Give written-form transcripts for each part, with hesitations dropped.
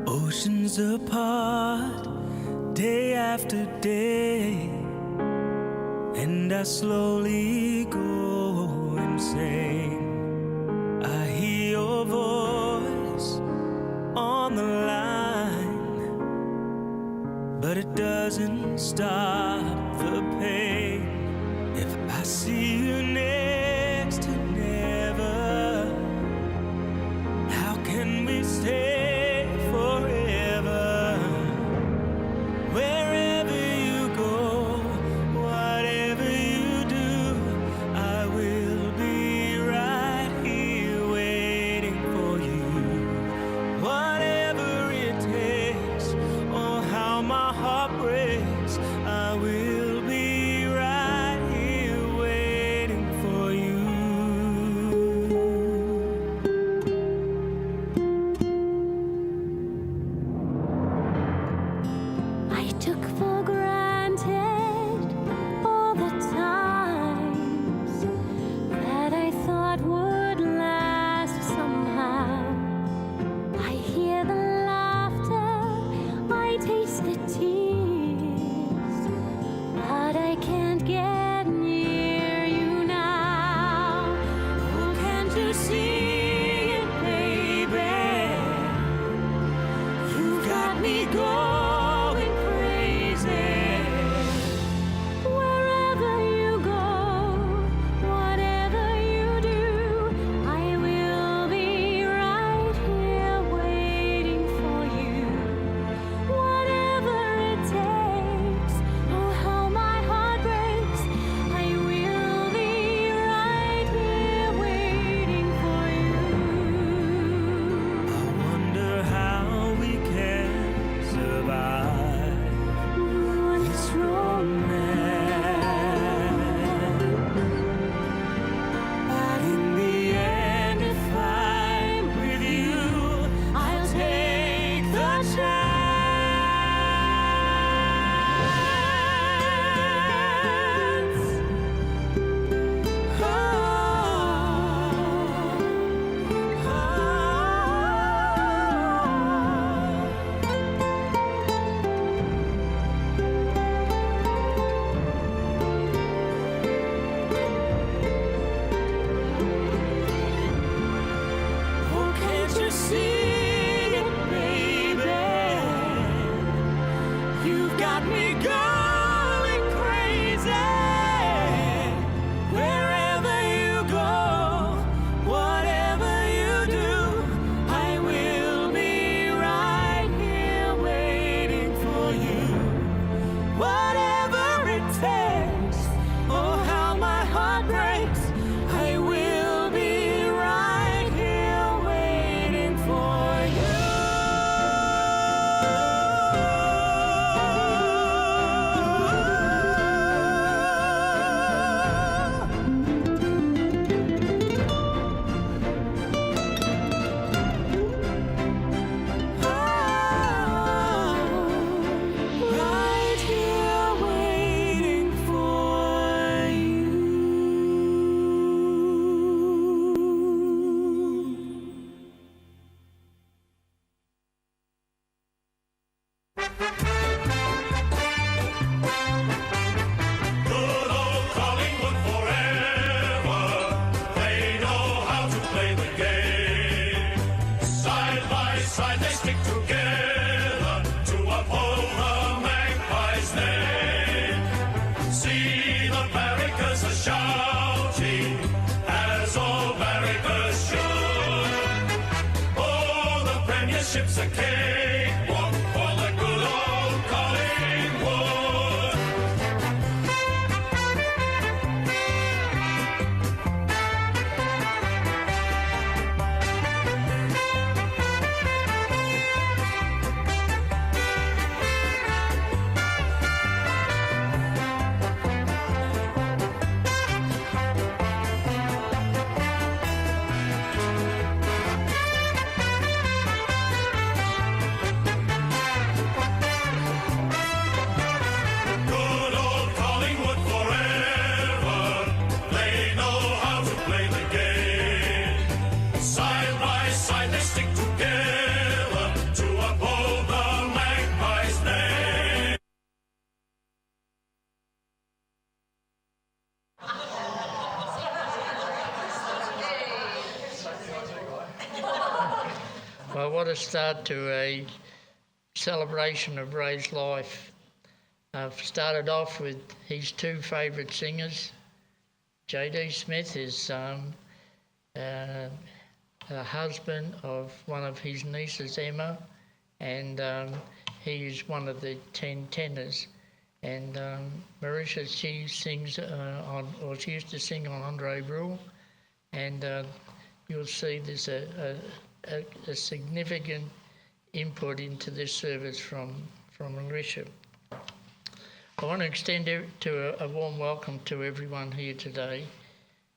Oceans apart, day after day, and I slowly go insane. I hear your voice on the line, but it doesn't stop the pain. If I see you next to never, how can we stay forever? Wherever you go, whatever you do, I will be right here waiting for you. Whatever it takes, or how my heart breaks, I will be right here waiting. and your ship's a cakewalk for the good old Collingwood. Good old Collingwood forever. They know how to play the game. Side by side they stick together to uphold the Magpies' name. Well, what a start to a celebration of Ray's life. I've started off with his two favourite singers. J.D. Smith is a husband of one of his nieces, Emma, and he is one of the 10 tenors. And Marisha, she sings she used to sing on Andre Brule, and you'll see there's a significant input into this service from Marisha. I want to extend a warm welcome to everyone here today,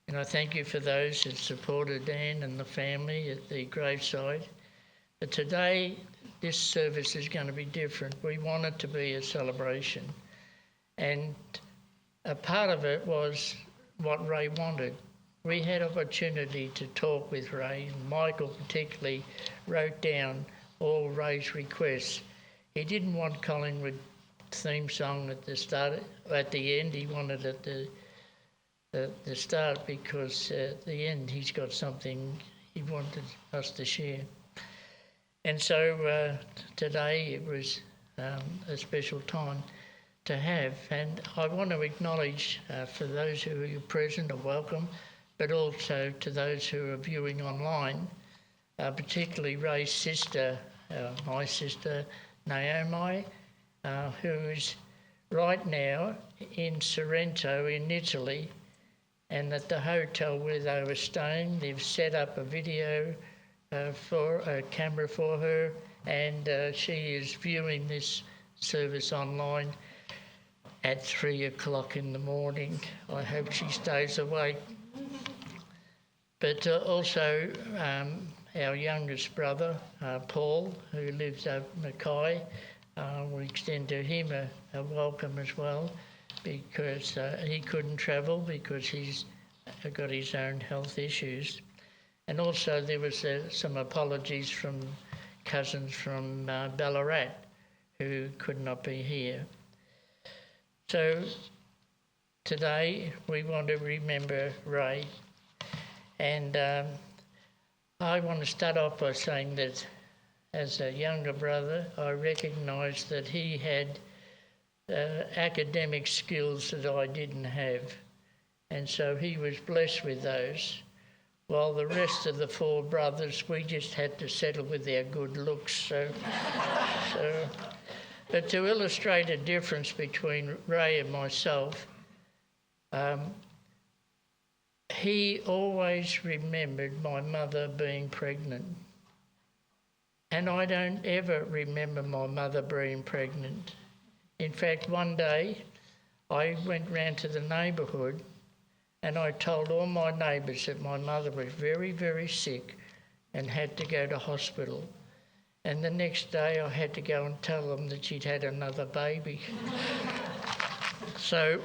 and I thank you for those who supported Anne and the family at the graveside. But today, this service is going to be different. We want it to be a celebration, and a part of it was what Ray wanted. We had opportunity to talk with Ray. Michael particularly wrote down all Ray's requests. He didn't want Collingwood theme song at the end. He wanted it at the start because at the end he's got something he wanted us to share. And so today it was a special time to have. And I want to acknowledge for those who are present are welcome, but also to those who are viewing online, particularly Ray's sister, my sister Naomi, who is right now in Sorrento in Italy, and at the hotel where they were staying, they've set up a video for a camera for her, and she is viewing this service online at 3 o'clock in the morning. I hope she stays awake. But also our youngest brother, Paul, who lives over Mackay, we extend to him a welcome as well, because he couldn't travel because he's got his own health issues. And also there was some apologies from cousins from Ballarat who could not be here. So today we want to remember Ray, and I want to start off by saying that as a younger brother, I recognised that he had academic skills that I didn't have, and so he was blessed with those, while the rest of the four brothers, we just had to settle with our good looks. But to illustrate a difference between Ray and myself, he always remembered my mother being pregnant. And I don't ever remember my mother being pregnant. In fact, one day I went round to the neighbourhood and I told all my neighbours that my mother was very, very sick and had to go to hospital. And the next day I had to go and tell them that she'd had another baby. So,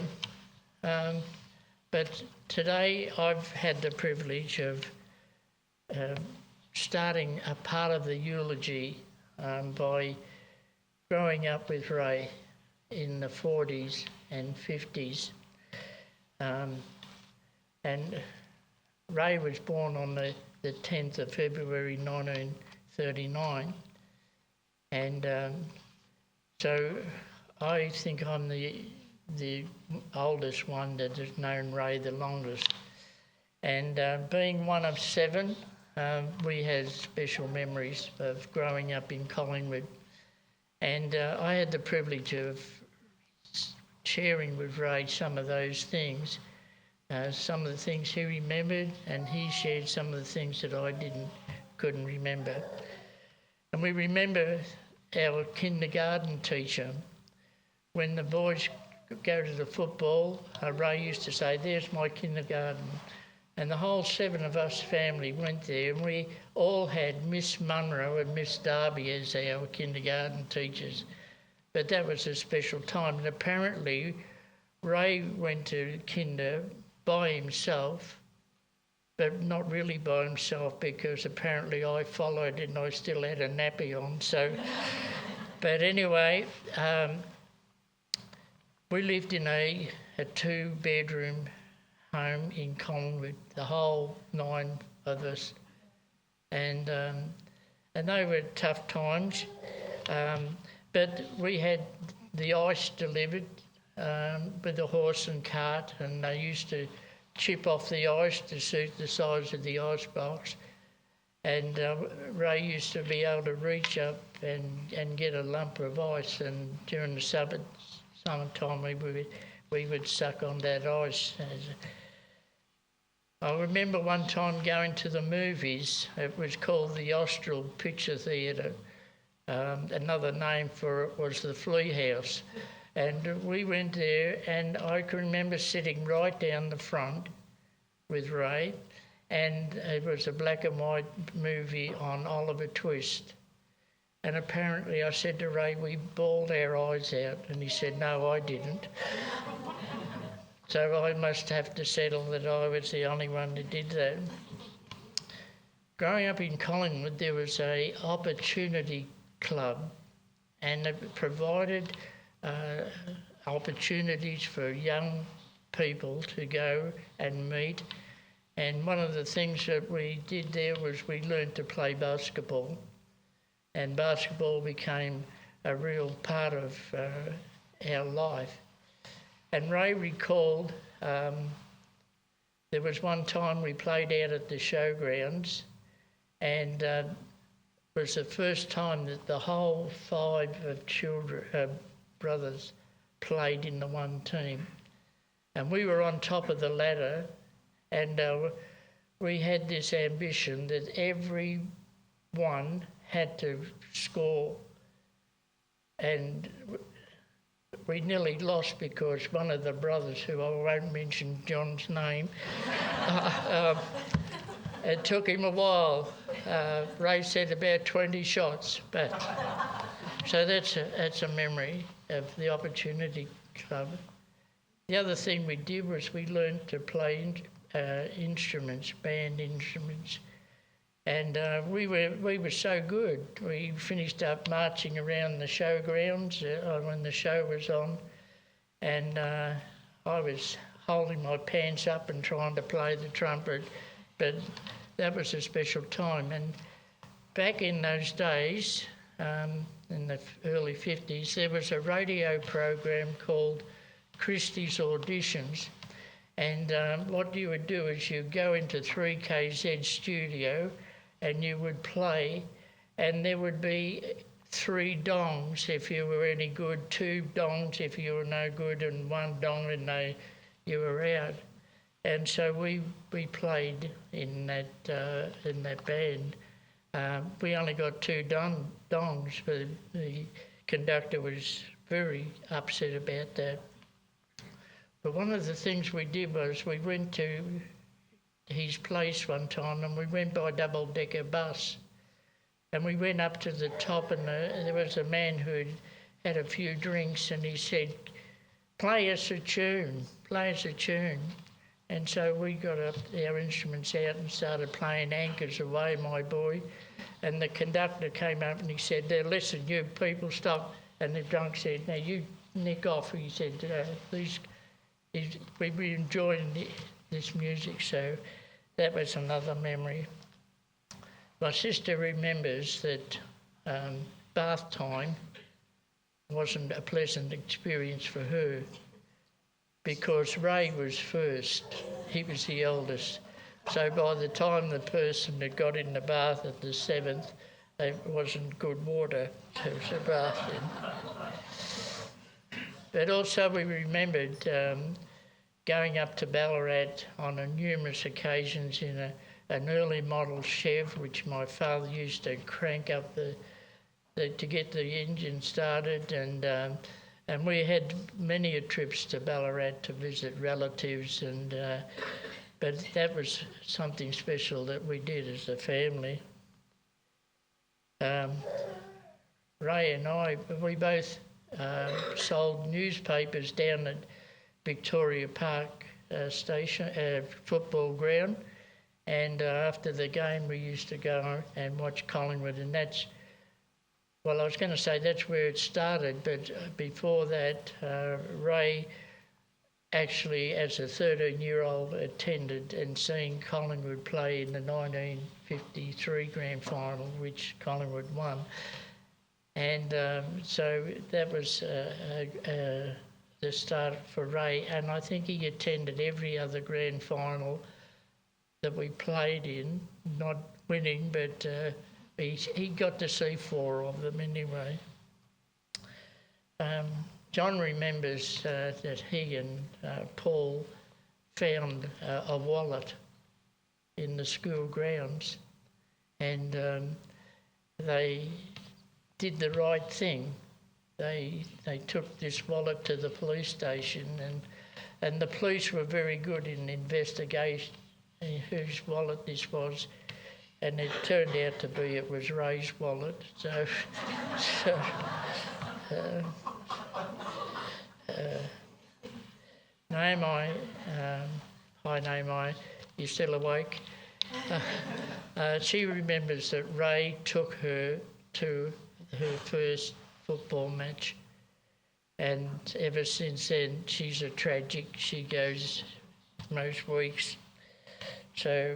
but today I've had the privilege of starting a part of the eulogy by growing up with Ray in the 40s and 50s. And Ray was born on the 10th of February 1939. And so I think I'm the oldest one that has known Ray the longest. And being one of seven, we had special memories of growing up in Collingwood. And I had the privilege of sharing with Ray some of those things, some of the things he remembered, and he shared some of the things that I couldn't remember. And we remember our kindergarten teacher. When the boys go to the football, Ray used to say, "There's my kindergarten." And the whole 7 of us family went there, and we all had Miss Munro and Miss Darby as our kindergarten teachers. But that was a special time. And apparently Ray went to kinder by himself, but not really by himself, because apparently I followed and I still had a nappy on. So, but anyway, we lived in a 2-bedroom home in Collingwood, the whole 9 of us, and they were tough times. But we had the ice delivered with the horse and cart, and they used to chip off the ice to suit the size of the ice box. And Ray used to be able to reach up and get a lump of ice, and during the summertime we would suck on that ice. I remember one time going to the movies. It was called the Austral Picture Theatre. Another name for it was the Flea House. And we went there, and I can remember sitting right down the front with Ray, and it was a black and white movie on Oliver Twist. And apparently I said to Ray, we bawled our eyes out, and he said, "No, I didn't." So I must have to settle that I was the only one that did that. Growing up in Collingwood, there was a opportunity club, and it provided opportunities for young people to go and meet. And one of the things that we did there was we learned to play basketball, and basketball became a real part of our life. And Ray recalled there was one time we played out at the showgrounds, and it was the first time that the whole 5 of brothers played in the one team. And we were on top of the ladder, and we had this ambition that every one had to score. And we nearly lost because one of the brothers, who I won't mention John's name, it took him a while. Ray said about 20 shots. But so that's a memory of the Opportunity Club. The other thing we did was we learned to play instruments, band instruments. And we were so good. We finished up marching around the showgrounds when the show was on, and I was holding my pants up and trying to play the trumpet, but that was a special time. And back in those days, in the early 50s, there was a radio program called Christie's Auditions, and what you would do is you'd go into 3KZ studio and you would play, and there would be 3 dongs if you were any good, 2 dongs if you were no good, and 1 dong and you were out. And so we played in that band. We only got 2 dongs, but the conductor was very upset about that. But one of the things we did was we went to his place one time, and we went by double-decker bus, and we went up to the top, and there was a man who had a few drinks, and he said, play us a tune. And so we got our instruments out and started playing Anchors Away, My Boy, and the conductor came up and he said, "Now listen, you people, stop." And the drunk said, "Now you nick off." He said, we were enjoying this music, so that was another memory. My sister remembers that bath time wasn't a pleasant experience for her because Ray was first. He was the eldest. So by the time the person had got in the bath at the 7th, it wasn't good water to bath in. But also we remembered going up to Ballarat on numerous occasions in an early model Chev, which my father used to crank up to get the engine started, and we had many trips to Ballarat to visit relatives, but that was something special that we did as a family. Ray and I, we both sold newspapers down at Victoria Park station, football ground, and after the game we used to go and watch Collingwood, and that's, well, I was going to say that's where it started, but before that, Ray actually, as a 13-year-old, attended and seen Collingwood play in the 1953 grand final, which Collingwood won. And so that was the start for Ray, and I think he attended every other grand final that we played in, not winning, but he got to see 4 of them anyway. John remembers that he and Paul found a wallet in the school grounds, and they did the right thing. They took this wallet to the police station, and the police were very good in investigating whose wallet this was, and it turned out to be it was Ray's wallet. So Naomi, hi Naomi, you still awake? She remembers that Ray took her to her first football match, and ever since then she's a tragic. She goes most weeks. So,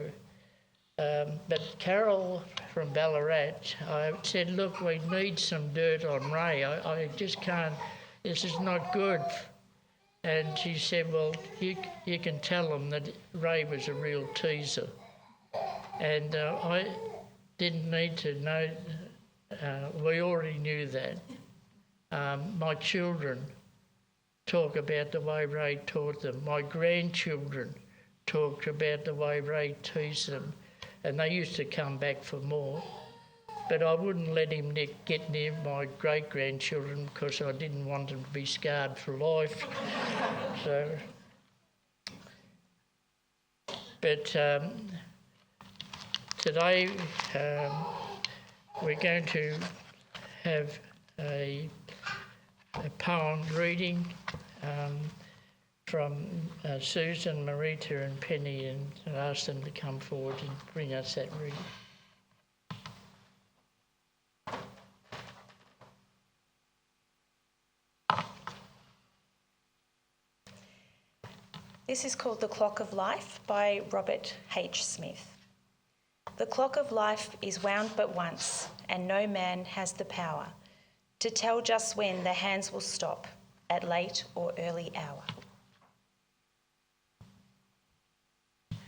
but Carol from Ballarat, I said, look, we need some dirt on Ray. I just can't, this is not good. And she said, well, you can tell them that Ray was a real teaser. And I didn't need to know, we already knew that. My children talk about the way Ray taught them. My grandchildren talked about the way Ray teased them, and they used to come back for more. But I wouldn't let him get near my great-grandchildren because I didn't want them to be scarred for life. So, but today we're going to have a poem reading from Susan, Marita and Penny, and ask them to come forward and bring us that reading. This is called The Clock of Life by Robert H. Smith. The clock of life is wound but once, and no man has the power to tell just when the hands will stop at late or early hour.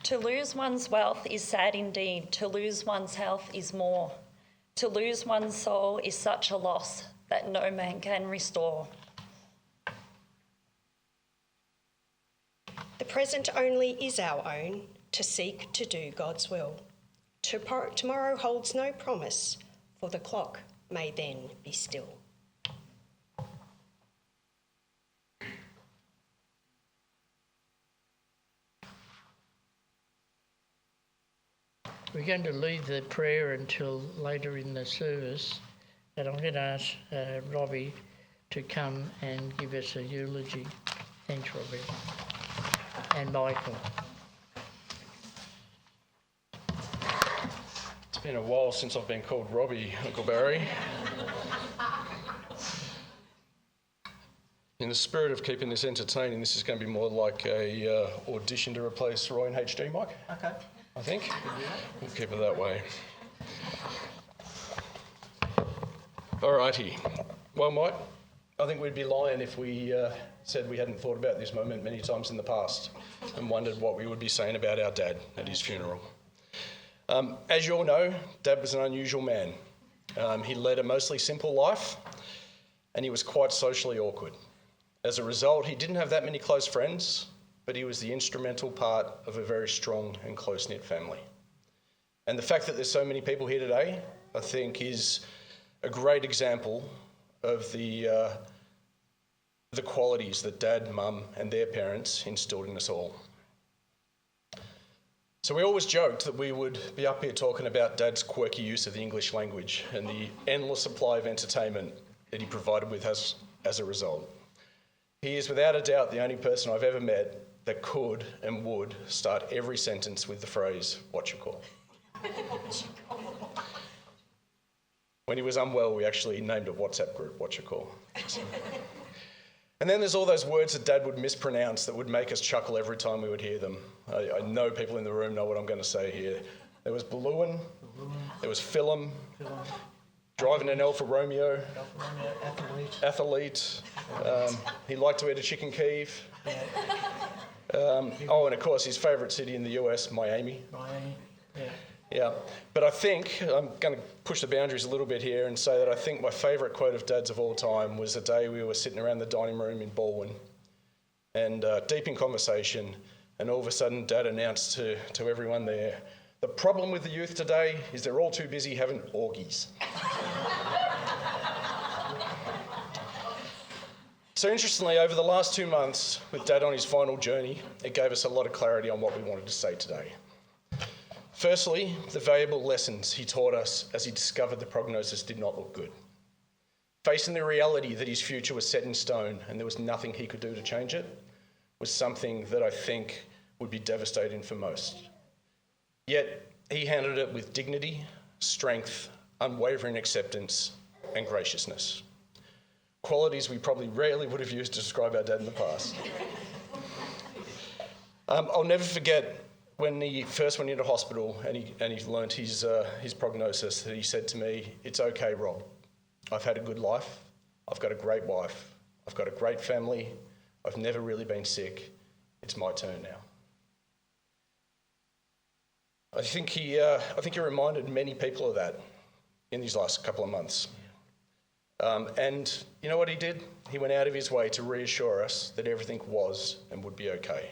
To lose one's wealth is sad indeed, to lose one's health is more. To lose one's soul is such a loss that no man can restore. The present only is our own, to seek to do God's will. Tomorrow holds no promise, for the clock may then be still. We're going to leave the prayer until later in the service, and I'm going to ask Robbie to come and give us a eulogy. Thanks, Robbie. And Michael. It's been a while since I've been called Robbie, Uncle Barry. In the spirit of keeping this entertaining, this is going to be more like a audition to replace Roy in HD, Mike. Okay. I think. We'll keep it that way. Alrighty. Well, I think we'd be lying if we said we hadn't thought about this moment many times in the past and wondered what we would be saying about our dad at his funeral. As you all know, Dad was an unusual man. He led a mostly simple life, and he was quite socially awkward. As a result, he didn't have that many close friends, but he was the instrumental part of a very strong and close-knit family. And the fact that there's so many people here today, I think, is a great example of the qualities that Dad, Mum, and their parents instilled in us all. So we always joked that we would be up here talking about Dad's quirky use of the English language and the endless supply of entertainment that he provided with us as a result. He is without a doubt the only person I've ever met that could and would start every sentence with the phrase, "What you call?" When he was unwell, we actually named a WhatsApp group, "What you call?" And then there's all those words that Dad would mispronounce that would make us chuckle every time we would hear them. I know people in the room know what I'm going to say here. There was balloon, there was film, driving an Alfa Romeo, athlete. He liked to eat a chicken Kiev. And of course his favourite city in the US, Miami. Yeah, but I think I'm going to push the boundaries a little bit here and say that I think my favourite quote of Dad's of all time was the day we were sitting around the dining room in Baldwin and deep in conversation, and all of a sudden Dad announced to everyone there, "The problem with the youth today is they're all too busy having orgies." So interestingly, over the last 2 months, with Dad on his final journey, it gave us a lot of clarity on what we wanted to say today. Firstly, the valuable lessons he taught us as he discovered the prognosis did not look good. Facing the reality that his future was set in stone and there was nothing he could do to change it was something that I think would be devastating for most. Yet he handled it with dignity, strength, unwavering acceptance, and graciousness. Qualities we probably rarely would have used to describe our dad in the past. I'll never forget when he first went into hospital and he learnt his prognosis, that he said to me, "It's okay, Rob. I've had a good life. I've got a great wife. I've got a great family. I've never really been sick. It's my turn now." I think he reminded many people of that in these last couple of months. And you know what he did? He went out of his way to reassure us that everything was and would be okay.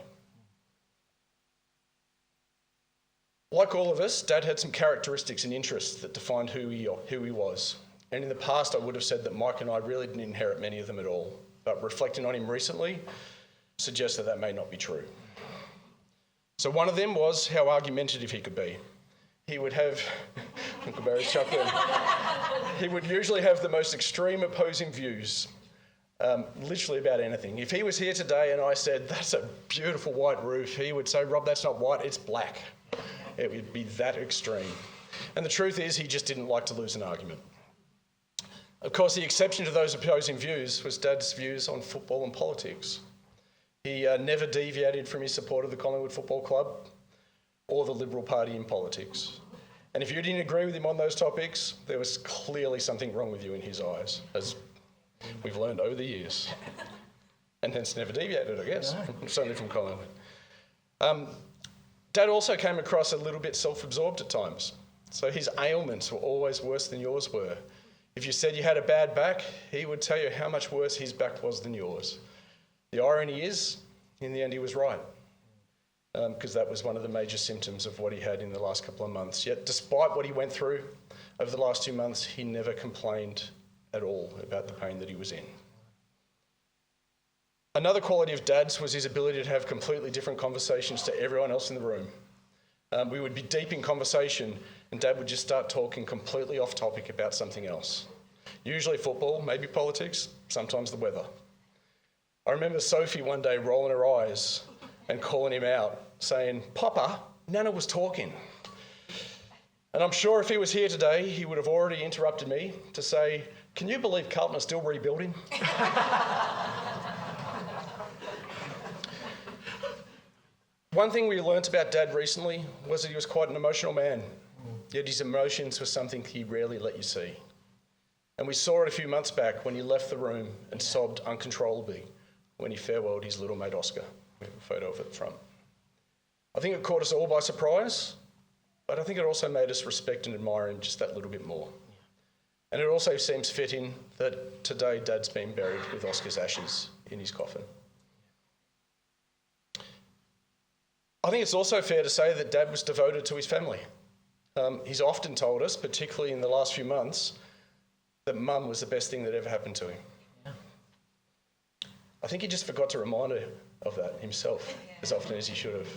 Like all of us, Dad had some characteristics and interests that defined who he was. And in the past, I would have said that Mike and I really didn't inherit many of them at all. But reflecting on him recently suggests that may not be true. So one of them was how argumentative he could be. He would have, Uncle Barry's chuckling, he would usually have the most extreme opposing views, literally about anything. If he was here today and I said, "That's a beautiful white roof," he would say, "Rob, that's not white, it's black." It would be that extreme. And the truth is, he just didn't like to lose an argument. Of course, the exception to those opposing views was Dad's views on football and politics. He never deviated from his support of the Collingwood Football Club or the Liberal Party in politics. And if you didn't agree with him on those topics, there was clearly something wrong with you in his eyes, as we've learned over the years. And hence never deviated, I guess, certainly from Collingwood. Dad also came across a little bit self-absorbed at times. So his ailments were always worse than yours were. If you said you had a bad back, he would tell you how much worse his back was than yours. The irony is, in the end, he was right, because that was one of the major symptoms of what he had in the last couple of months. Yet, despite what he went through over the last 2 months, he never complained at all about the pain that he was in. Another quality of Dad's was his ability to have completely different conversations to everyone else in the room. We would be deep in conversation and Dad would just start talking completely off topic about something else. Usually football, maybe politics, sometimes the weather. I remember Sophie one day rolling her eyes and calling him out, saying, "Papa, Nana was talking." And I'm sure if he was here today, he would have already interrupted me to say, "Can you believe Carlton are still rebuilding?" One thing we learnt about Dad recently was that he was quite an emotional man, yet his emotions were something he rarely let you see. And we saw it a few months back when he left the room and sobbed uncontrollably when he farewelled his little mate Oscar. We have a photo of it at the front. I think it caught us all by surprise, but I think it also made us respect and admire him just that little bit more. And it also seems fitting that today Dad's been buried with Oscar's ashes in his coffin. I think it's also fair to say that Dad was devoted to his family. He's often told us, particularly in the last few months, that Mum was the best thing that ever happened to him. Yeah. I think he just forgot to remind her of that himself as often as he should have.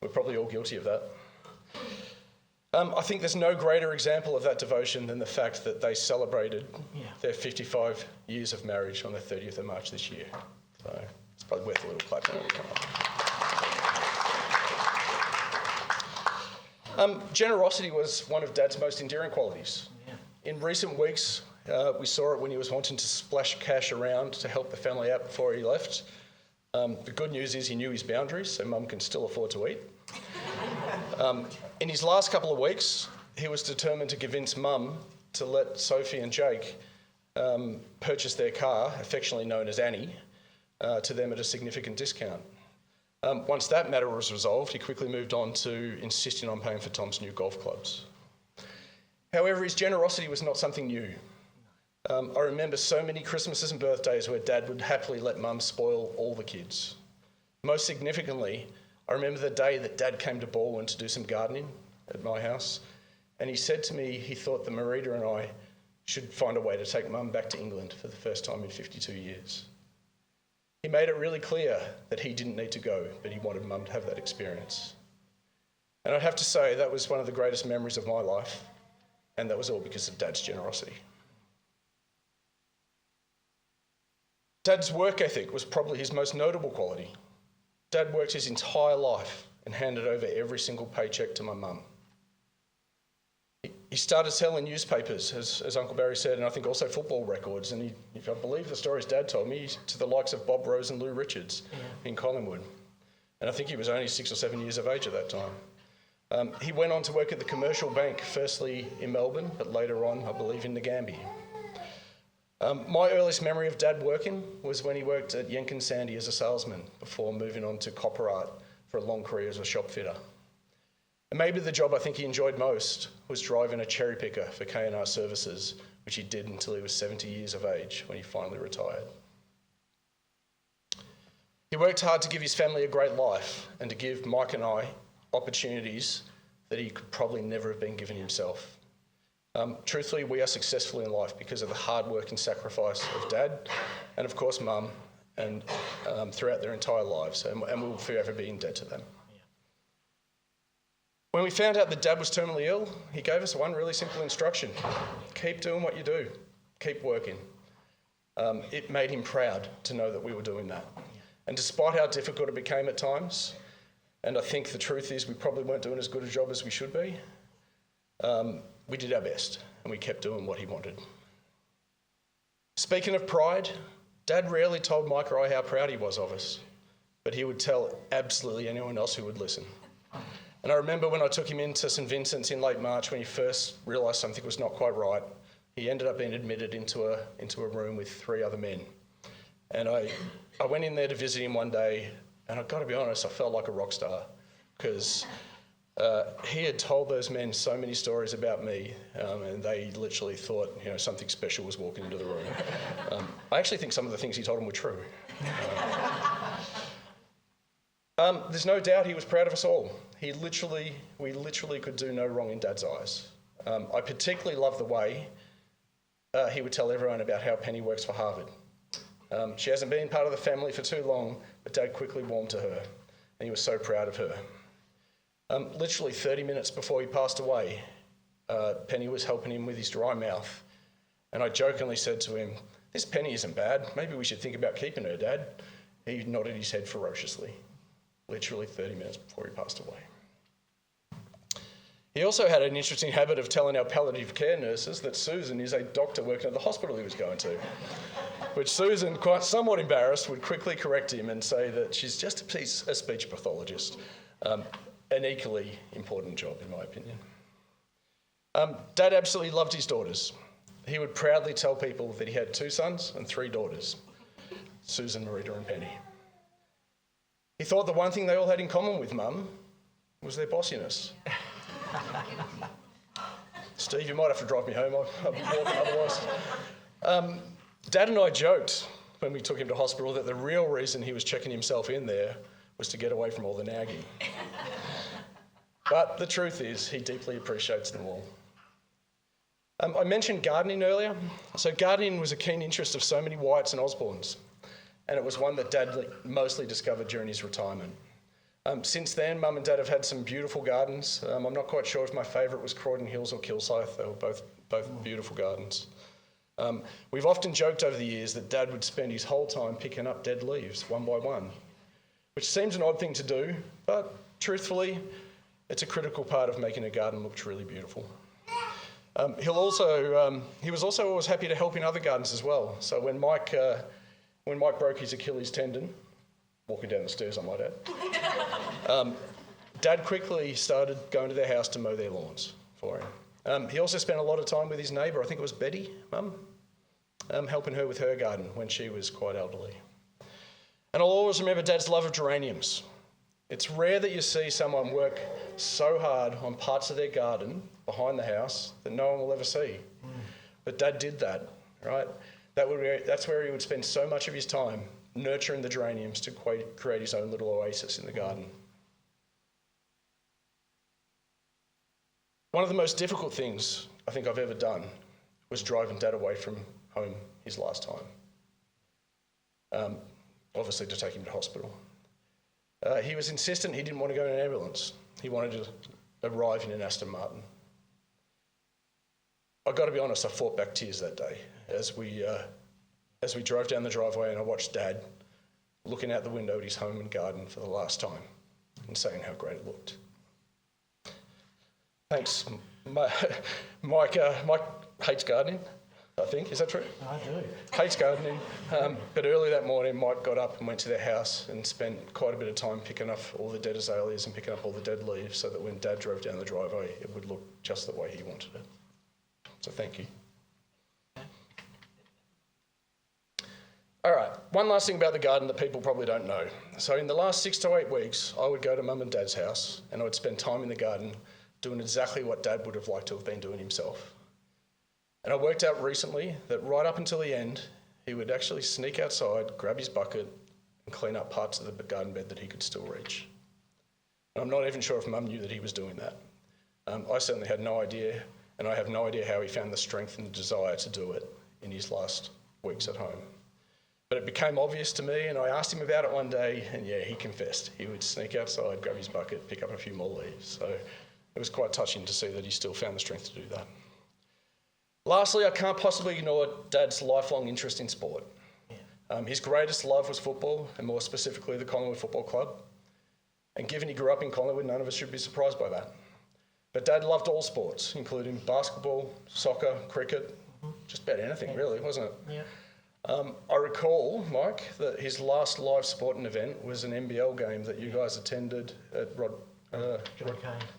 We're probably all guilty of that. I think there's no greater example of that devotion than the fact that they celebrated their 55 years of marriage on the 30th of March this year. So it's probably worth a little clap when we come up. Generosity was one of Dad's most endearing qualities. Yeah. In recent weeks, we saw it when he was wanting to splash cash around to help the family out before he left. The good news is he knew his boundaries, so Mum can still afford to eat. In his last couple of weeks, he was determined to convince Mum to let Sophie and Jake purchase their car, affectionately known as Annie, to them at a significant discount. Once that matter was resolved, he quickly moved on to insisting on paying for Tom's new golf clubs. However, his generosity was not something new. I remember so many Christmases and birthdays where Dad would happily let Mum spoil all the kids. Most significantly, I remember the day that Dad came to Baldwin to do some gardening at my house, and he said to me he thought that Marita and I should find a way to take Mum back to England for the first time in 52 years. He made it really clear that he didn't need to go, but he wanted Mum to have that experience. And I'd have to say that was one of the greatest memories of my life, and that was all because of Dad's generosity. Dad's work ethic was probably his most notable quality. Dad worked his entire life and handed over every single paycheck to my mum. He started selling newspapers, as Uncle Barry said, and I think also football records. And if I believe the stories Dad told me, to the likes of Bob Rose and Lou Richards in Collingwood. And I think he was only 6 or 7 years of age at that time. He went on to work at the Commercial Bank, firstly in Melbourne, but later on, I believe, in the Gambia. My earliest memory of Dad working was when he worked at Yenkin Sandy as a salesman before moving on to Copper Art for a long career as a shop fitter. And maybe the job I think he enjoyed most was driving a cherry picker for K&R Services, which he did until he was 70 years of age when he finally retired. He worked hard to give his family a great life and to give Mike and I opportunities that he could probably never have been given himself. Truthfully, we are successful in life because of the hard work and sacrifice of Dad and, of course, Mum, and throughout their entire lives, and we will forever be in debt to them. Yeah. When we found out that Dad was terminally ill, he gave us one really simple instruction: keep doing what you do, keep working. It made him proud to know that we were doing that. Yeah. And despite how difficult it became at times, and I think the truth is we probably weren't doing as good a job as we should be, we did our best, and we kept doing what he wanted. Speaking of pride, Dad rarely told Mike or I how proud he was of us, but he would tell absolutely anyone else who would listen. And I remember when I took him into St Vincent's in late March when he first realised something was not quite right, he ended up being admitted into a room with 3 other men. And I went in there to visit him one day, and I've got to be honest, I felt like a rock star, because he had told those men so many stories about me, and they literally thought, something special was walking into the room. I actually think some of the things he told them were true. There's no doubt he was proud of us all. We literally could do no wrong in Dad's eyes. I particularly love the way he would tell everyone about how Penny works for Harvard. She hasn't been part of the family for too long, but Dad quickly warmed to her, and he was so proud of her. Literally 30 minutes before he passed away, Penny was helping him with his dry mouth, and I jokingly said to him, "This Penny isn't bad. Maybe we should think about keeping her, Dad." He nodded his head ferociously, literally 30 minutes before he passed away. He also had an interesting habit of telling our palliative care nurses that Susan is a doctor working at the hospital he was going to, which Susan, quite somewhat embarrassed, would quickly correct him and say that she's just a speech pathologist. An equally important job, in my opinion. Dad absolutely loved his daughters. he would proudly tell people that he had 2 sons and 3 daughters, Susan, Marita and Penny. He thought the one thing they all had in common with Mum was their bossiness. Steve, you might have to drive me home. I'll be walking otherwise. Dad and I joked when we took him to hospital that the real reason he was checking himself in there was to get away from all the nagging. But the truth is, he deeply appreciates them all. I mentioned gardening earlier. So gardening was a keen interest of so many Wyatts and Osborns, and it was one that Dad mostly discovered during his retirement. Since then, Mum and Dad have had some beautiful gardens. I'm not quite sure if my favourite was Croydon Hills or Kilsyth. They were both beautiful gardens. We've often joked over the years that Dad would spend his whole time picking up dead leaves one by one, which seems an odd thing to do, but truthfully, it's a critical part of making a garden look truly beautiful. He was also always happy to help in other gardens as well. So when Mike broke his Achilles tendon, walking down the stairs, I might add, Dad quickly started going to their house to mow their lawns for him. He also spent a lot of time with his neighbour, I think it was Betty, Mum, helping her with her garden when she was quite elderly. And I'll always remember Dad's love of geraniums. It's rare that you see someone work so hard on parts of their garden behind the house that no one will ever see. But Dad did that, right? That's where he would spend so much of his time nurturing the geraniums to create his own little oasis in the garden. One of the most difficult things I think I've ever done was driving Dad away from home his last time. Obviously to take him to hospital. He was insistent he didn't want to go in an ambulance. He wanted to arrive in an Aston Martin. I've got to be honest, I fought back tears that day as we drove down the driveway and I watched Dad looking out the window at his home and garden for the last time and saying how great it looked. Thanks. Mike hates gardening, I think. Is that true? I do. Hates gardening. But early that morning, Mike got up and went to their house and spent quite a bit of time picking up all the dead azaleas and picking up all the dead leaves so that when Dad drove down the driveway, it would look just the way he wanted it. So thank you. All right, one last thing about the garden that people probably don't know. So in the last 6 to 8 weeks, I would go to Mum and Dad's house and I would spend time in the garden doing exactly what Dad would have liked to have been doing himself. And I worked out recently that right up until the end, he would actually sneak outside, grab his bucket and clean up parts of the garden bed that he could still reach. And I'm not even sure if Mum knew that he was doing that. I certainly had no idea, and I have no idea how he found the strength and the desire to do it in his last weeks at home. But it became obvious to me, and I asked him about it one day, and yeah, he confessed. He would sneak outside, grab his bucket, pick up a few more leaves. So it was quite touching to see that he still found the strength to do that. Lastly, I can't possibly ignore Dad's lifelong interest in sport. His greatest love was football, and more specifically the Collingwood Football Club. And given he grew up in Collingwood, none of us should be surprised by that. But Dad loved all sports, including basketball, soccer, cricket, just about anything really, wasn't it? Yeah. I recall, Mike, that his last live sporting event was an NBL game that you guys attended at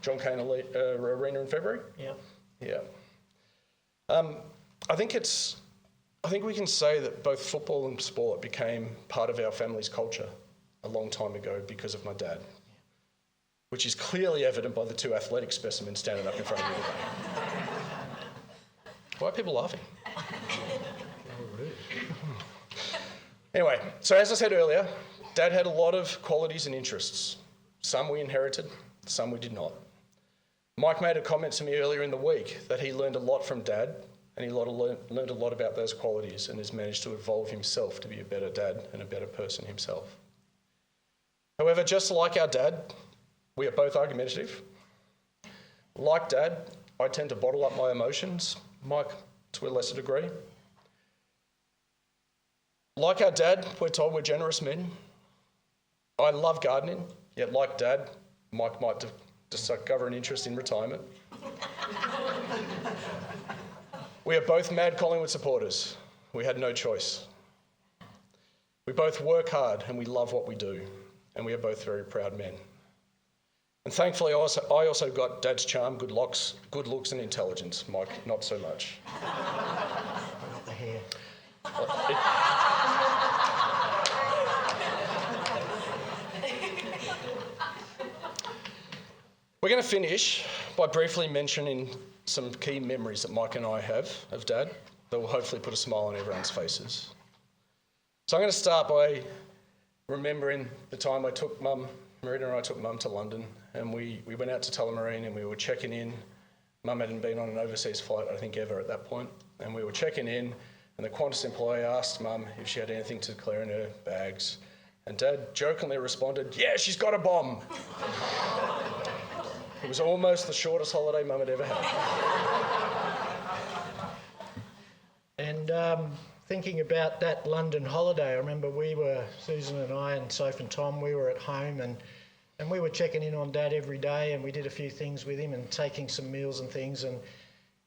John Cain Arena in February. Yeah. Yeah. I think we can say that both football and sport became part of our family's culture a long time ago because of my dad, which is clearly evident by the 2 athletic specimens standing up in front of me today. Why are people laughing? Anyway, so as I said earlier, Dad had a lot of qualities and interests. Some we inherited, some we did not. Mike made a comment to me earlier in the week that he learned a lot from Dad, and he learned a lot about those qualities and has managed to evolve himself to be a better dad and a better person himself. However, just like our dad, we are both argumentative. Like Dad, I tend to bottle up my emotions, Mike to a lesser degree. Like our dad, we're told we're generous men. I love gardening, yet like Dad, Mike might discover an interest in retirement. We are both mad Collingwood supporters. We had no choice. We both work hard and we love what we do, and we are both very proud men. And thankfully, I also got Dad's charm, good looks, and intelligence. Mike, not so much. I got the hair. We're going to finish by briefly mentioning some key memories that Mike and I have of Dad that will hopefully put a smile on everyone's faces. So I'm going to start by remembering the time I took Mum, Marina and I took Mum to London, and we went out to Tullamarine and we were checking in. Mum hadn't been on an overseas flight, I think, ever at that point, and we were checking in, and the Qantas employee asked Mum if she had anything to declare in her bags, and Dad jokingly responded, "Yeah, she's got a bomb." It was almost the shortest holiday Mum had ever had. And thinking about that London holiday, I remember Susan and I and Soph and Tom, we were at home and we were checking in on Dad every day, and we did a few things with him and taking some meals and things, and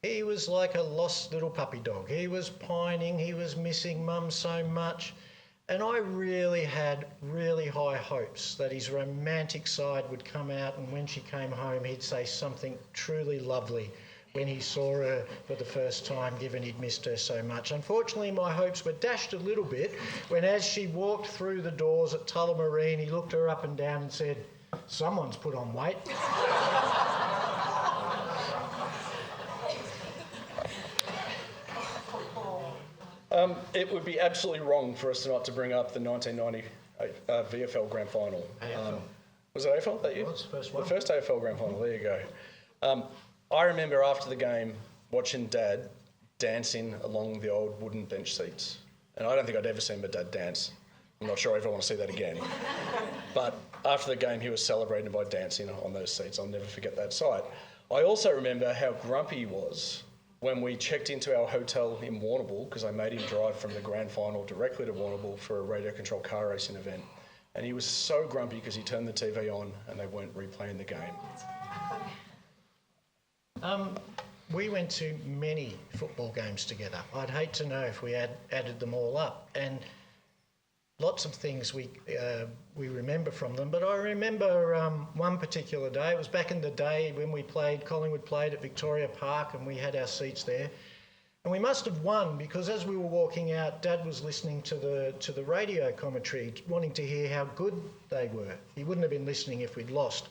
he was like a lost little puppy dog. He was pining, he was missing Mum so much. And I really had really high hopes that his romantic side would come out, and when she came home he'd say something truly lovely when he saw her for the first time, given he'd missed her so much. Unfortunately, my hopes were dashed a little bit when, as she walked through the doors at Tullamarine, he looked her up and down and said, "Someone's put on weight." It would be absolutely wrong for us not to bring up the 1990 VFL Grand Final. Was it AFL that year? It was, first one. The first AFL Grand Final, there you go. I remember after the game watching Dad dancing along the old wooden bench seats. And I don't think I'd ever seen my dad dance. I'm not sure I ever want to see that again. But after the game, he was celebrated by dancing on those seats. I'll never forget that sight. I also remember how grumpy he was when we checked into our hotel in Warrnambool, because I made him drive from the grand final directly to Warrnambool for a radio control car racing event. And he was so grumpy because he turned the TV on and they weren't replaying the game. We went to many football games together. I'd hate to know if we had added them all up. And lots of things we remember from them, but I remember one particular day. It was back in the day when Collingwood played at Victoria Park, and we had our seats there. And we must have won because as we were walking out, Dad was listening to the radio commentary, wanting to hear how good they were. He wouldn't have been listening if we'd lost.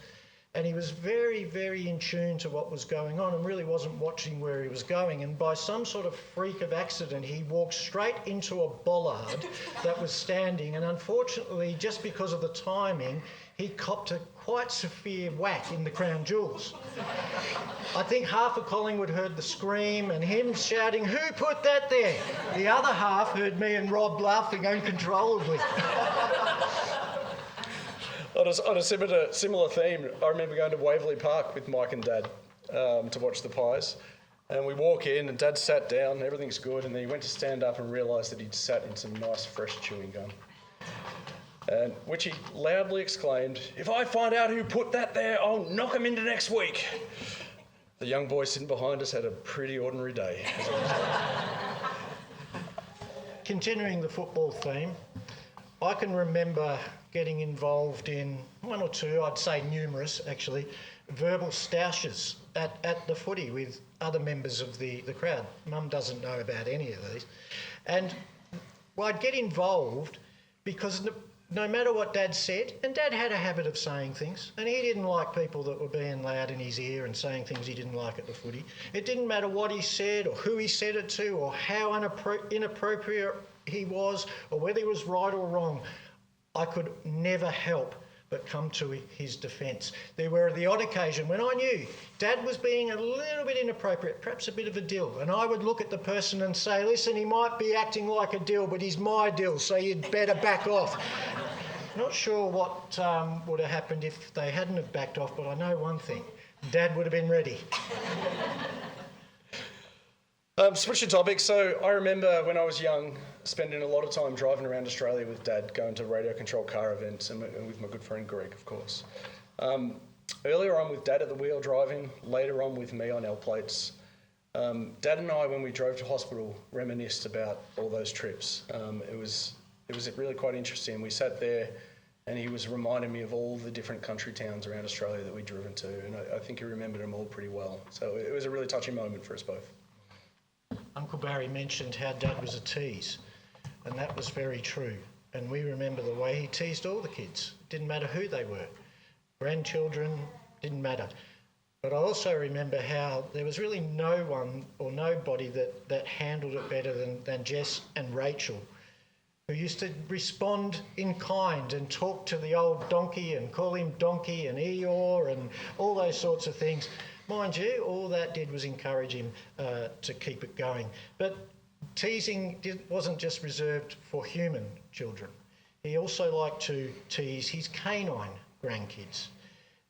And he was very, very in tune to what was going on and really wasn't watching where he was going. And by some sort of freak of accident, he walked straight into a bollard that was standing. And unfortunately, just because of the timing, he copped a quite severe whack in the crown jewels. I think half of Collingwood heard the scream and him shouting, "Who put that there?" The other half heard me and Rob laughing uncontrollably. On a similar theme, I remember going to Waverley Park with Mike and Dad to watch the Pies. And we walk in and Dad sat down, everything's good, and then he went to stand up and realised that he'd sat in some nice fresh chewing gum. And which he loudly exclaimed, "If I find out who put that there, I'll knock him into next week." The young boy sitting behind us had a pretty ordinary day. Continuing the football theme, I can remember getting involved in one or two, I'd say numerous actually, verbal stoushes at the footy with other members of the crowd. Mum doesn't know about any of these. And I'd get involved because no matter what Dad said, and Dad had a habit of saying things, and he didn't like people that were being loud in his ear and saying things he didn't like at the footy. It didn't matter what he said or who he said it to or how inappropriate he was or whether he was right or wrong. I could never help but come to his defence. There were the odd occasion when I knew Dad was being a little bit inappropriate, perhaps a bit of a dill, and I would look at the person and say, "Listen, he might be acting like a dill, but he's my dill, so you'd better back off." Not sure what would have happened if they hadn't have backed off, but I know one thing. Dad would have been ready. Switching topics, so I remember when I was young spending a lot of time driving around Australia with Dad, going to radio control car events and with my good friend Greg, of course. Earlier on with Dad at the wheel driving, later on with me on L plates. Dad and I, when we drove to hospital, reminisced about all those trips. It was really quite interesting. We sat there And he was reminding me of all the different country towns around Australia that we'd driven to, and I think he remembered them all pretty well. So it was a really touching moment for us both. Uncle Barry mentioned how Dad was a tease, and that was very true. And we remember the way he teased all the kids. It didn't matter who they were. Grandchildren, didn't matter. But I also remember how there was really no one or nobody that handled it better than Jess and Rachel, who used to respond in kind and talk to the old donkey and call him Donkey and Eeyore and all those sorts of things. Mind you, all that did was encourage him to keep it going. But teasing wasn't just reserved for human children. He also liked to tease his canine grandkids.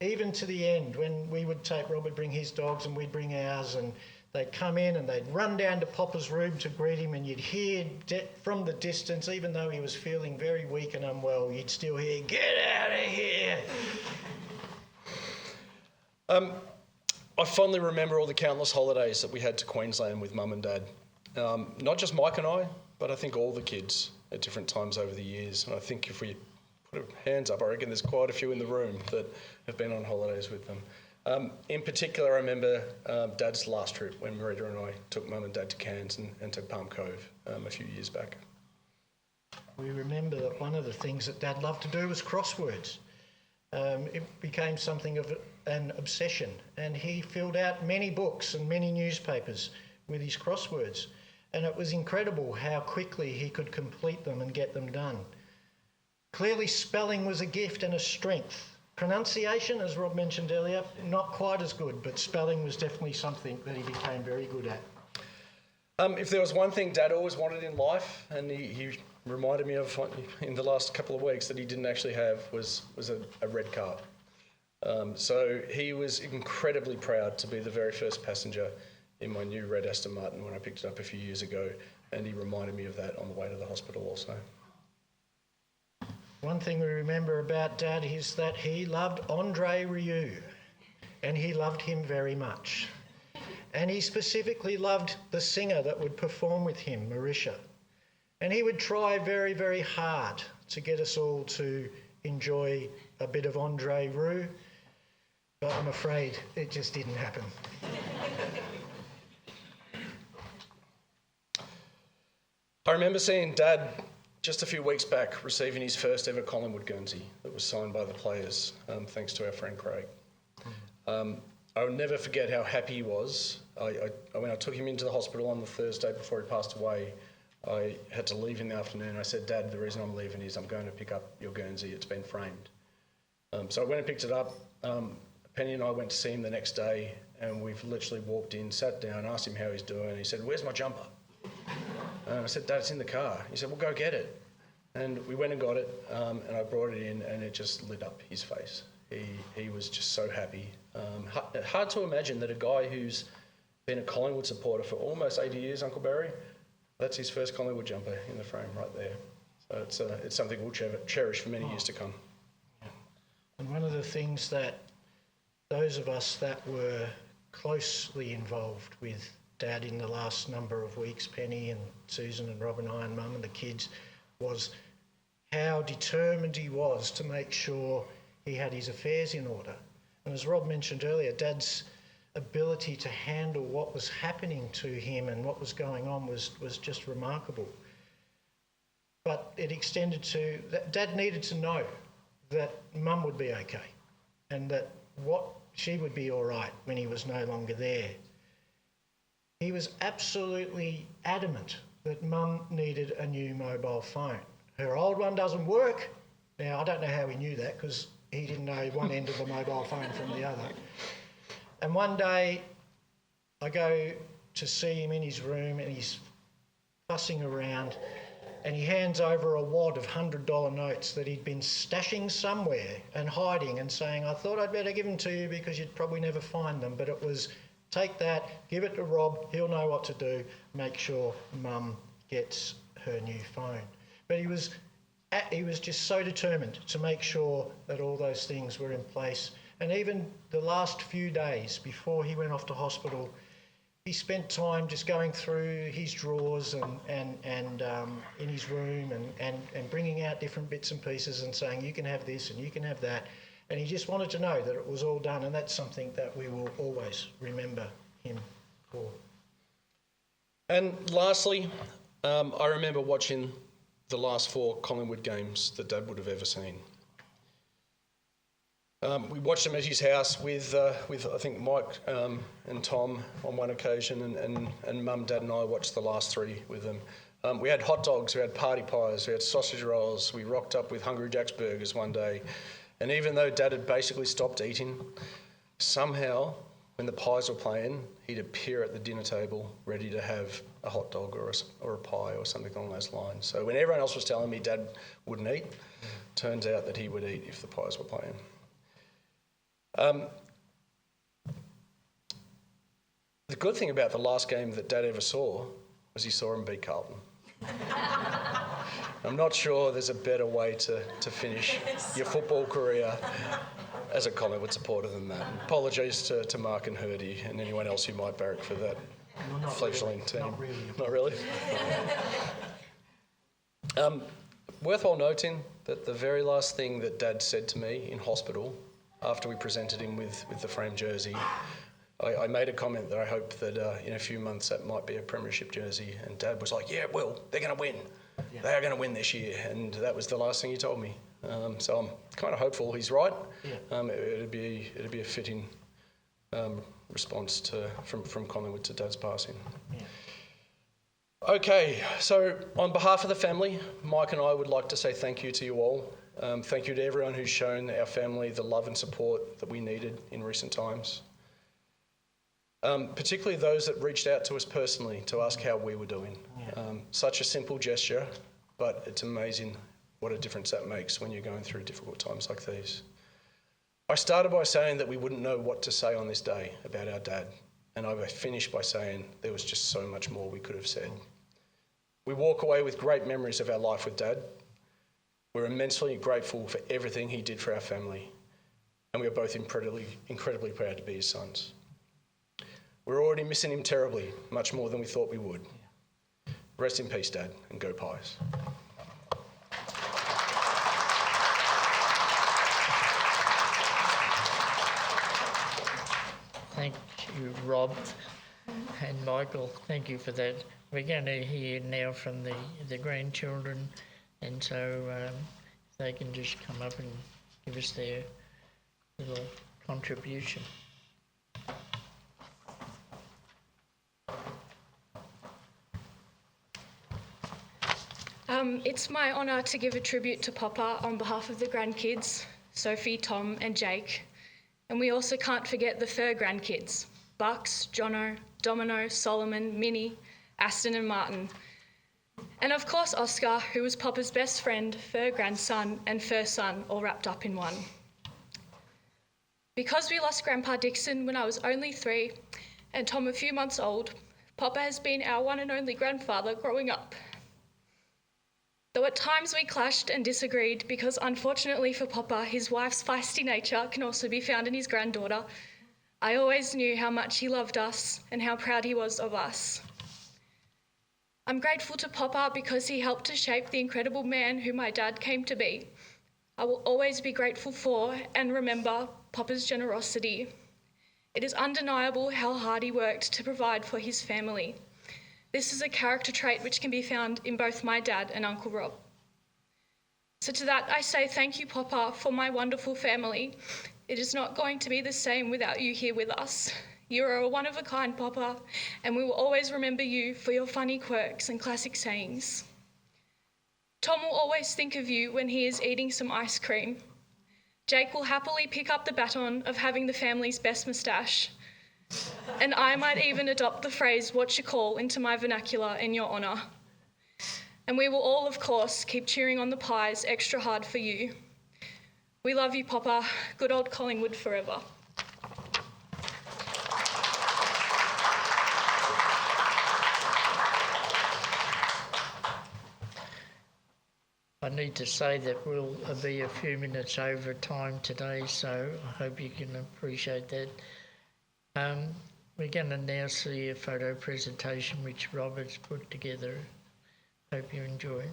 Even to the end, when we would take Rob would bring his dogs and we'd bring ours, and they'd come in and they'd run down to Popper's room to greet him, and you'd hear from the distance, even though he was feeling very weak and unwell, you'd still hear, "Get out of here!" I fondly remember all the countless holidays that we had to Queensland with Mum and Dad. Not just Mike and I, but I think all the kids at different times over the years. And I think if we put our hands up, I reckon there's quite a few in the room that have been on holidays with them. In particular, I remember Dad's last trip when Marita and I took Mum and Dad to Cairns and to Palm Cove a few years back. We remember that one of the things that Dad loved to do was crosswords. It became something of an obsession, and he filled out many books and many newspapers with his crosswords, and it was incredible how quickly he could complete them and get them done. Clearly, spelling was a gift and a strength. Pronunciation, as Rob mentioned earlier, not quite as good, but spelling was definitely something that he became very good at. If there was one thing Dad always wanted in life, and he reminded me of in the last couple of weeks that he didn't actually have, was a red car. So he was incredibly proud to be the very first passenger in my new red Aston Martin when I picked it up a few years ago, and he reminded me of that on the way to the hospital also. One thing we remember about Dad is that he loved Andre Rieu, and he loved him very much. And he specifically loved the singer that would perform with him, Marisha. And he would try very, very hard to get us all to enjoy a bit of Andre Rieu, but I'm afraid it just didn't happen. I remember seeing Dad just a few weeks back receiving his first ever Collingwood Guernsey that was signed by the players, thanks to our friend Craig. I will never forget how happy he was. When I took him into the hospital on the Thursday before he passed away, I had to leave in the afternoon. I said, "Dad, the reason I'm leaving is I'm going to pick up your Guernsey. It's been framed." So I went and picked it up. Penny and I went to see him the next day, and we've literally walked in, sat down, asked him how he's doing. He said, "Where's my jumper?" And I said, "Dad, it's in the car." He said, "Well, go get it." And we went and got it, and I brought it in, and it just lit up his face. He was just so happy. Hard to imagine that a guy who's been a Collingwood supporter for almost 80 years, Uncle Barry, that's his first Collingwood jumper in the frame right there. So it's something we'll cherish for many years to come. And one of the things that those of us that were closely involved with Dad in the last number of weeks, Penny and Susan and Rob and I and Mum and the kids, was how determined he was to make sure he had his affairs in order. And as Rob mentioned earlier, Dad's ability to handle what was happening to him and what was going on was just remarkable. But it extended to that Dad needed to know that Mum would be okay and that she would be all right when he was no longer there. He was absolutely adamant that Mum needed a new mobile phone. Her old one doesn't work. Now, I don't know how he knew that because he didn't know one end of the mobile phone from the other. And one day I go to see him in his room and he's fussing around and he hands over a wad of $100 notes that he'd been stashing somewhere and hiding and saying, "I thought I'd better give them to you because you'd probably never find them." But it was, take that, give it to Rob, he'll know what to do, make sure Mum gets her new phone. But he was just so determined to make sure that all those things were in place. And even the last few days before he went off to hospital, he spent time just going through his drawers and in his room and bringing out different bits and pieces and saying, you can have this and you can have that. And he just wanted to know that it was all done, and that's something that we will always remember him for. And lastly, I remember watching the last 4 Collingwood games that Dad would have ever seen. We watched them at his house with I think Mike and Tom on one occasion, and Mum, Dad and I watched the last 3 with them. We had hot dogs, we had party pies, we had sausage rolls, we rocked up with Hungry Jack's burgers one day. And even though Dad had basically stopped eating, somehow when the pies were playing, he'd appear at the dinner table ready to have a hot dog or a pie or something along those lines. So when everyone else was telling me Dad wouldn't eat, turns out that he would eat if the pies were playing. The good thing about the last game that Dad ever saw was he saw him beat Carlton. I'm not sure there's a better way to finish your football career as a Collingwood supporter than that. Apologies to Mark and Hurdy and anyone else who might barrack for that fledgling team. Not really? Worthwhile noting that the very last thing that Dad said to me in hospital after we presented him with the framed jersey, I made a comment that I hope that in a few months that might be a premiership jersey, and Dad was like, yeah, it will, they're going to win. Yeah. They are going to win this year, and that was the last thing he told me. So I'm kind of hopeful he's right. Yeah. It'd be a fitting response from Collingwood to Dad's passing. Yeah. Okay, so on behalf of the family, Mike and I would like to say thank you to you all. Thank you to everyone who's shown our family the love and support that we needed in recent times. Particularly those that reached out to us personally to ask how we were doing. Yeah. Such a simple gesture, but it's amazing what a difference that makes when you're going through difficult times like these. I started by saying that we wouldn't know what to say on this day about our dad, and I finished by saying there was just so much more we could have said. We walk away with great memories of our life with Dad. We're immensely grateful for everything he did for our family, and we are both incredibly proud to be his sons. We're already missing him terribly, much more than we thought we would. Rest in peace, Dad, and go Pies. Thank you, Rob and Michael. Thank you for that. We're going to hear now from the grandchildren, and so if they can just come up and give us their little contribution. It's my honour to give a tribute to Papa on behalf of the grandkids, Sophie, Tom and Jake. And we also can't forget the fur grandkids, Bucks, Jono, Domino, Solomon, Minnie, Aston and Martin. And of course Oscar, who was Papa's best friend, fur grandson and fur son, all wrapped up in one. Because we lost Grandpa Dixon when I was only 3 and Tom a few months old, Papa has been our one and only grandfather growing up. Though at times we clashed and disagreed because unfortunately for Papa, his wife's feisty nature can also be found in his granddaughter, I always knew how much he loved us and how proud he was of us. I'm grateful to Papa because he helped to shape the incredible man who my dad came to be. I will always be grateful for and remember Papa's generosity. It is undeniable how hard he worked to provide for his family. This is a character trait which can be found in both my dad and Uncle Rob. So to that I say thank you, Papa, for my wonderful family. It is not going to be the same without you here with us. You are a one-of-a-kind, Papa, and we will always remember you for your funny quirks and classic sayings. Tom will always think of you when he is eating some ice cream. Jake will happily pick up the baton of having the family's best moustache. And I might even adopt the phrase "what you call" into my vernacular in your honour. And we will all, of course, keep cheering on the Pies extra hard for you. We love you, Papa. Good old Collingwood forever. I need to say that we'll be a few minutes over time today, so I hope you can appreciate that. We're going to now see a photo presentation which Robert's put together. Hope you enjoy.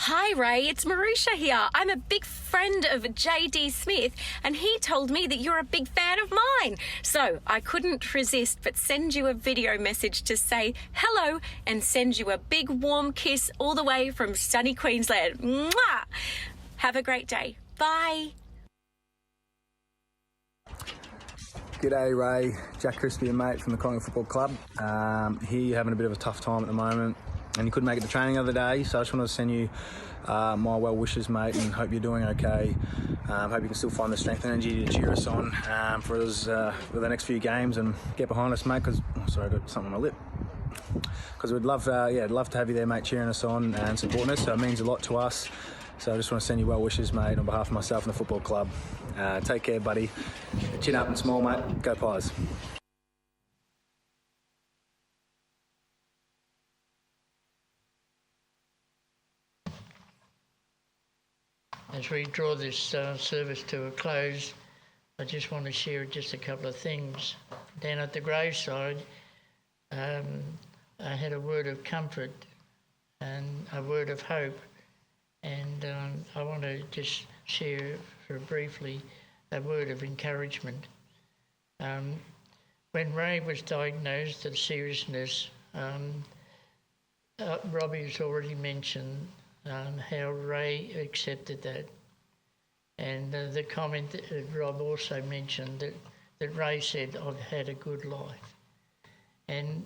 Hi Ray, it's Marusha here. I'm a big friend of JD Smith and he told me that you're a big fan of mine. So I couldn't resist but send you a video message to say hello and send you a big warm kiss all the way from sunny Queensland. Mwah! Have a great day. Bye. G'day Ray, Jack Crispy and mate from the Collingwood Football Club. Here you're having a bit of a tough time at the moment and you couldn't make it to training the other day, so I just wanted to send you my well wishes, mate, and hope you're doing okay. Hope you can still find the strength and energy to cheer us on for the next few games and get behind us, mate, because, sorry, I got something on my lip. Because we'd love, love to have you there, mate, cheering us on and supporting us, so it means a lot to us. So I just want to send you well wishes, mate, on behalf of myself and the football club. Take care, buddy. Chin up and small, mate. Go Pies. As we draw this service to a close, I just want to share just a couple of things. Down at the graveside, I had a word of comfort and a word of hope. And I want to just share briefly a word of encouragement. When Ray was diagnosed, the seriousness, Robbie's already mentioned how Ray accepted that. And the comment that Rob also mentioned that Ray said, "I've had a good life." And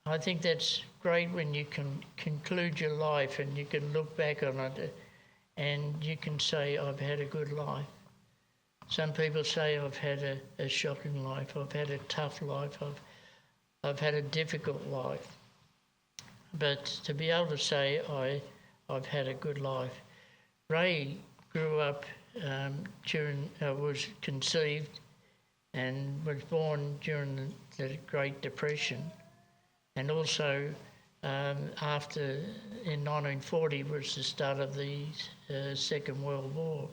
I think that's great when you can conclude your life and you can look back on it and you can say, "I've had a good life." Some people say, "I've had a shocking life, I've had a tough life, I've had a difficult life." But to be able to say, I've had a good life. Ray grew up was conceived and was born during the Great Depression. And also, after in 1940 was the start of the Second World War.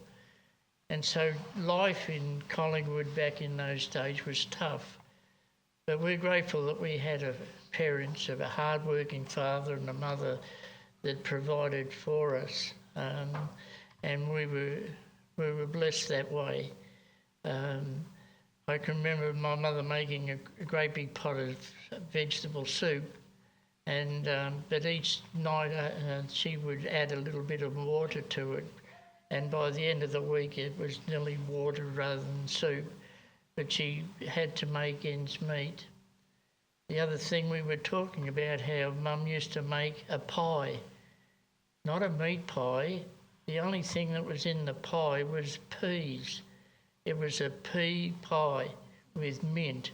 And so life in Collingwood back in those days was tough. But we're grateful that we had parents of a hard-working father and a mother that provided for us. And we were blessed that way. I can remember my mother making a great big pot of vegetable soup, and but each night she would add a little bit of water to it, and by the end of the week it was nearly water rather than soup, but she had to make ends meet. The other thing we were talking about, how Mum used to make a pie, not a meat pie. The only thing that was in the pie was peas. It was a pea pie with mint,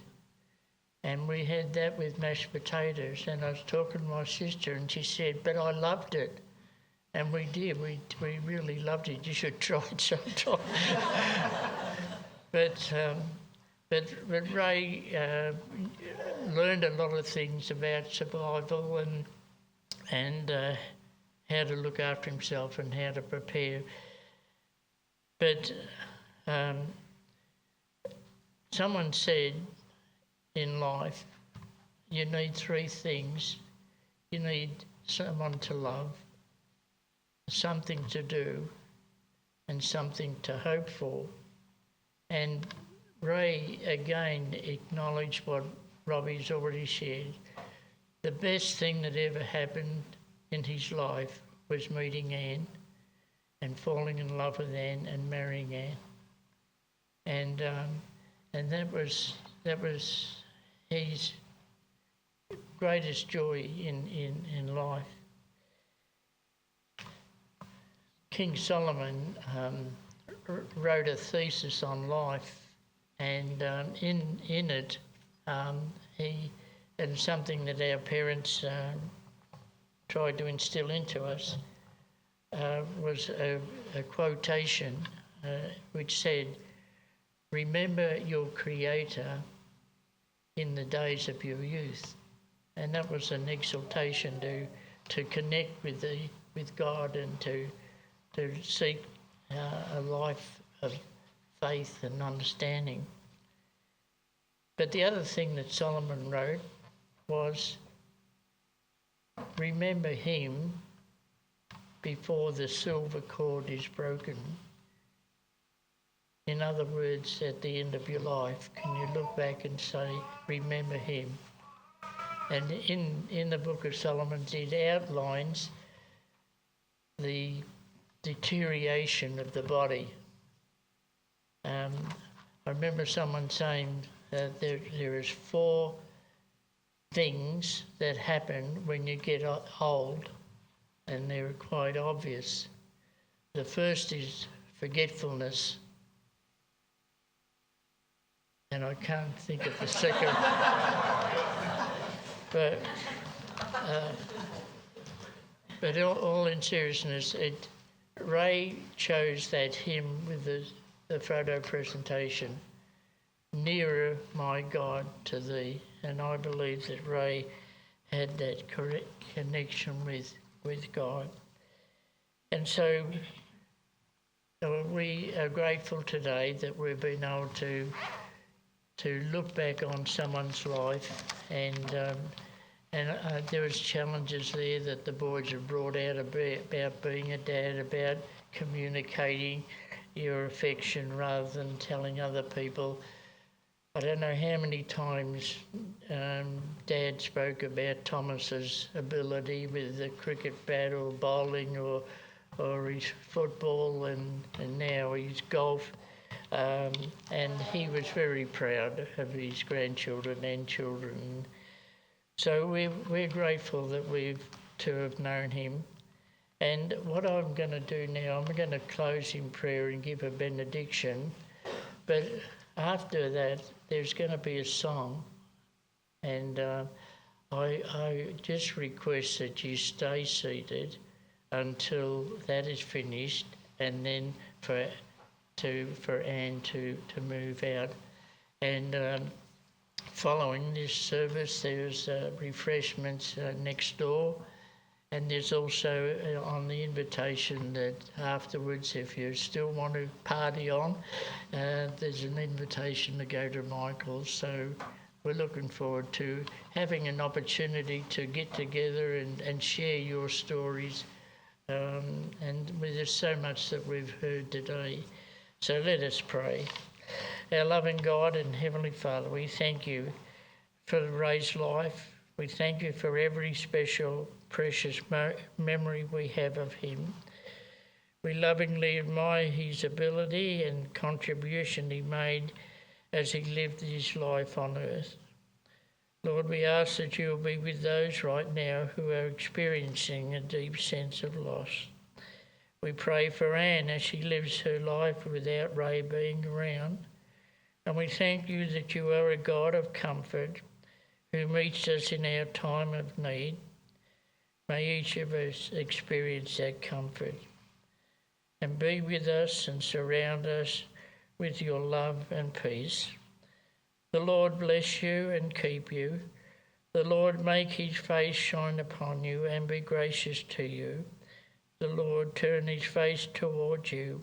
and we had that with mashed potatoes. And I was talking to my sister, and she said, "But I loved it," and we did. We really loved it. You should try it sometime. But Ray learned a lot of things about survival and how to look after himself and how to prepare. But someone said in life, you need three things. You need someone to love, something to do, and something to hope for. And Ray again acknowledged what Robbie's already shared. The best thing that ever happened in his life was meeting Anne and falling in love with Anne and marrying Anne. And that was his greatest joy in life. King Solomon wrote a thesis on life, and in it he, and something that our parents tried to instill into us, was a quotation which said, "Remember your Creator in the days of your youth." And that was an exhortation to connect with God and to seek a life of faith and understanding. But the other thing that Solomon wrote was, remember him before the silver cord is broken. In other words, at the end of your life, can you look back and say, remember him? And in the book of Solomon, it outlines the deterioration of the body. I remember someone saying that there is 4 things that happen when you get old, and they're quite obvious. The first is forgetfulness, and I can't think of the second. But all in seriousness, Ray chose that hymn with the photo presentation, Nearer, My God, to Thee. And I believe that Ray had that correct connection with God. And so we are grateful today that we've been able to look back on someone's life, and there was challenges there that the boys have brought out about being a dad, about communicating your affection rather than telling other people. I don't know how many times Dad spoke about Thomas's ability with the cricket bat or bowling or his football and now his golf. And he was very proud of his grandchildren and children. So we're grateful that we've to have known him. And what I'm going to do now, I'm going to close in prayer and give a benediction. But after that, there's going to be a song. And I just request that you stay seated until that is finished, and then for Anne to move out. And following this service, there's refreshments next door, and there's also on the invitation that afterwards, if you still want to party on, there's an invitation to go to Michael's. So we're looking forward to having an opportunity to get together and share your stories. And there's so much that we've heard today. So let us pray. Our loving God and Heavenly Father, we thank you for Ray's life. We thank you for every special, precious memory we have of him. We lovingly admire his ability and contribution he made as he lived his life on earth. Lord, we ask that you will be with those right now who are experiencing a deep sense of loss. We pray for Anne as she lives her life without Ray being around. And we thank you that you are a God of comfort who meets us in our time of need. May each of us experience that comfort. And be with us and surround us with your love and peace. The Lord bless you and keep you. The Lord make his face shine upon you and be gracious to you. The Lord turn his face towards you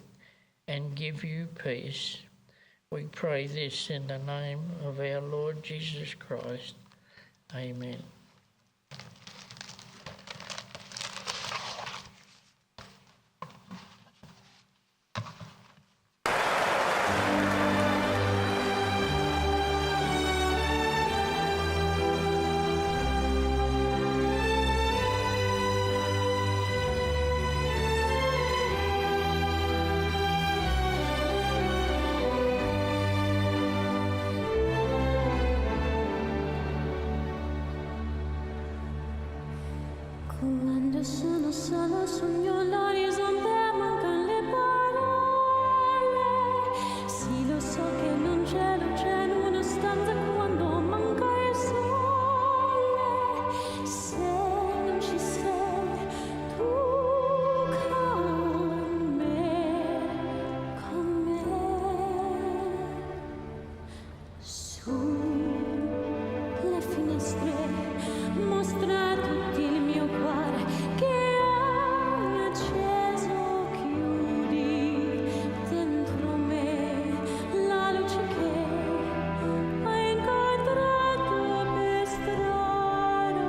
and give you peace. We pray this in the name of our Lord Jesus Christ. Amen. Quando sono sola sogno l'orizzonte, mancano le parole. Sì, lo so che non c'è luce in una stanza quando manca il sole. Se non ci sei tu con me, sulle finestre mostra tutti il mio cuore che hai acceso, chiudi dentro me la luce che hai incontrato per strada.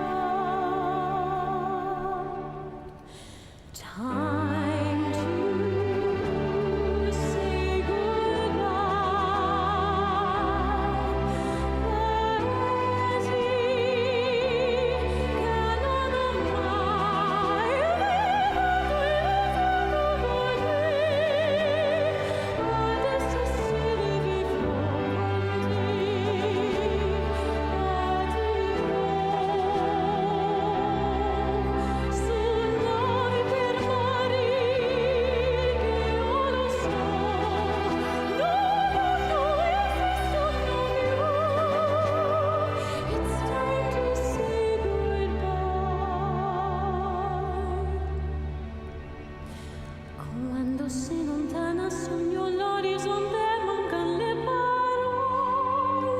così lontana, sogno l'orizzonte, mancano le parole.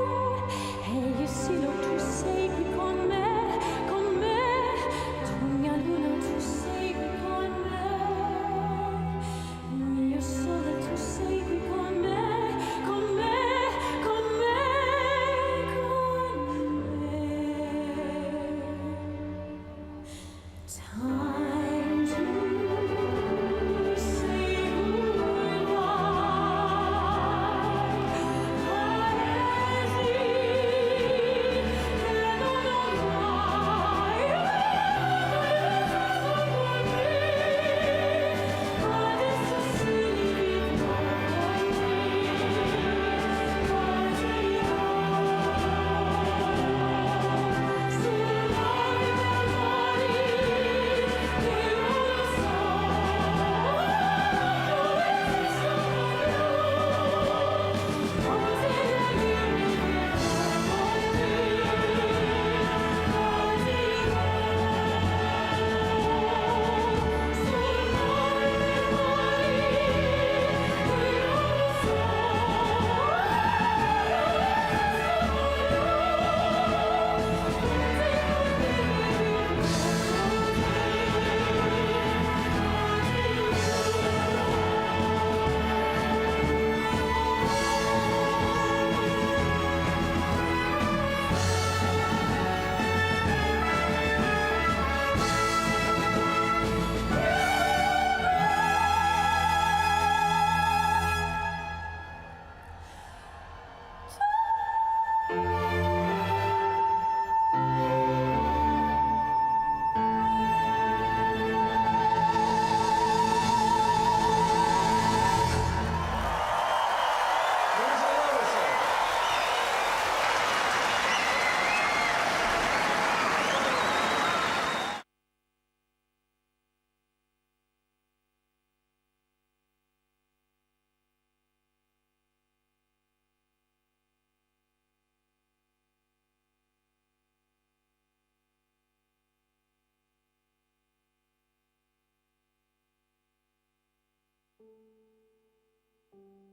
Ehi sì, lo tu sei qui con me, tu mia luna, tu sei qui con me, mio sole, tu sei qui con me, con me, con me, con me. Time to say Thank you.